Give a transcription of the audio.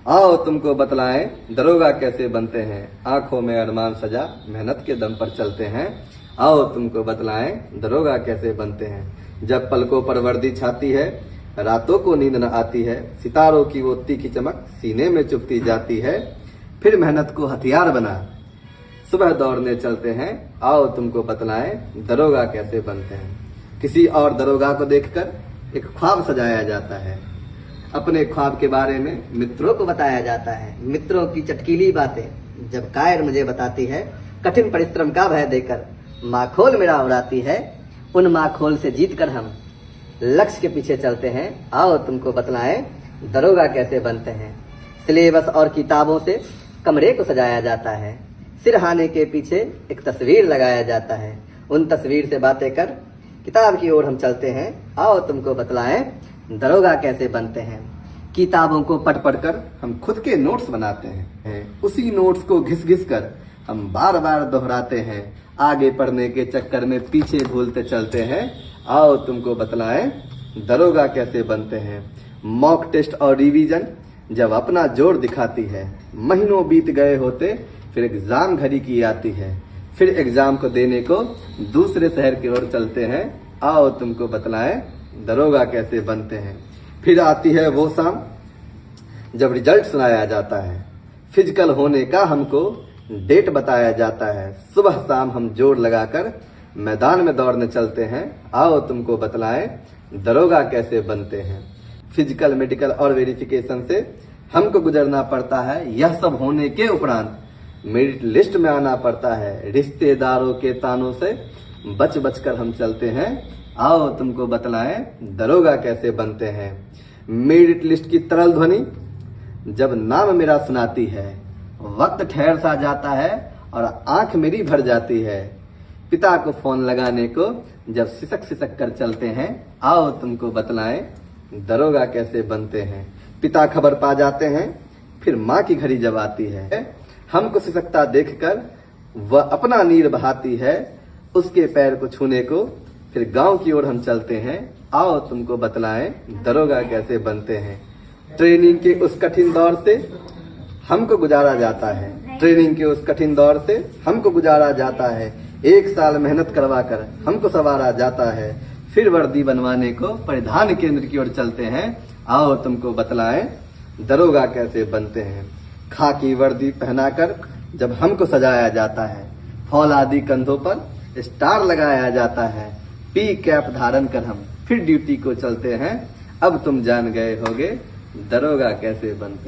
आओ तुमको बतलाएं दरोगा कैसे बनते हैं। आंखों में अरमान सजा मेहनत के दम पर चलते हैं। आओ तुमको बतलाएं दरोगा कैसे बनते हैं। जब पलकों पर वर्दी छाती है, रातों को नींद न आती है, सितारों की वो तीखी चमक सीने में चुभती जाती है, फिर मेहनत को हथियार बना सुबह दौड़ने चलते हैं। आओ तुमको बतलाएं दरोगा कैसे बनते हैं। किसी और दरोगा को देखकर एक ख्वाब सजाया जाता है। अपने ख्वाब के बारे में मित्रों को बताया जाता है। मित्रों की चटकीली बातें जब कायर मुझे बताती है, कठिन परिश्रम का भय देकर माखोल मेरा उड़ाती है, उन माखोल से जीतकर हम लक्ष्य के पीछे चलते हैं। आओ तुमको बतलाएं दरोगा कैसे बनते हैं। सिलेबस और किताबों से कमरे को सजाया जाता है। सिरहाने के पीछे एक तस्वीर लगाया जाता है। उन तस्वीर से बातें कर किताब की ओर हम चलते हैं। आओ तुमको बतलाएं दरोगा कैसे बनते हैं। किताबों को पढ़ पढ़ कर हम खुद के नोट्स बनाते हैं। उसी नोट्स को घिस घिस कर हम बार बार दोहराते हैं। आगे पढ़ने के चक्कर में पीछे भूलते चलते हैं। आओ तुमको बतलाएं दरोगा कैसे बनते हैं। मॉक टेस्ट और रिवीजन जब अपना जोर दिखाती है, महीनों बीत गए होते फिर एग्जाम घड़ी की आती है। फिर एग्जाम को देने को दूसरे शहर की ओर चलते हैं। आओ तुमको बतलाएं दरोगा कैसे बनते हैं। फिर आती है वो शाम जब रिजल्ट सुनाया जाता है। फिजिकल होने का हमको डेट बताया जाता है। सुबह शाम हम जोर लगाकर मैदान में दौड़ने चलते हैं। आओ तुमको बतलाएं दरोगा कैसे बनते हैं। फिजिकल, मेडिकल और वेरिफिकेशन से हमको गुजरना पड़ता है। यह सब होने के उपरांत मेरिट लिस्ट में आना पड़ता है। रिश्तेदारों के तानों से बच बच कर हम चलते हैं। आओ तुमको बतलाएं दरोगा कैसे बनते हैं। मेरिट लिस्ट की तरल ध्वनि जब नाम मेरा सुनाती है, वक्त ठहर सा जाता है और आंख मेरी भर जाती है। पिता को फोन लगाने को जब सिसक सिसक कर चलते हैं। आओ तुमको बतलाएं दरोगा कैसे बनते हैं। पिता खबर पा जाते हैं, फिर माँ की घड़ी जब आती है, हमको सिसकता देखकर वह अपना नीर बहाती है। उसके पैर को छूने को फिर गांव की ओर हम चलते हैं। आओ तुमको बतलाएं दरोगा कैसे बनते हैं। ट्रेनिंग के उस कठिन दौर से हमको गुजारा जाता है। ट्रेनिंग के उस कठिन दौर से हमको गुजारा जाता है। 1 साल मेहनत करवा कर हमको संवारा जाता है। फिर वर्दी बनवाने को परिधान केंद्र की ओर चलते हैं। आओ तुमको बतलाएं दरोगा कैसे बनते हैं। खाकी वर्दी पहनाकर जब हमको सजाया जाता है, फौलादी कंधों पर स्टार लगाया जाता है, पी कैप धारण कर हम फिर ड्यूटी को चलते हैं। अब तुम जान गए होगे दरोगा कैसे बनते हैं।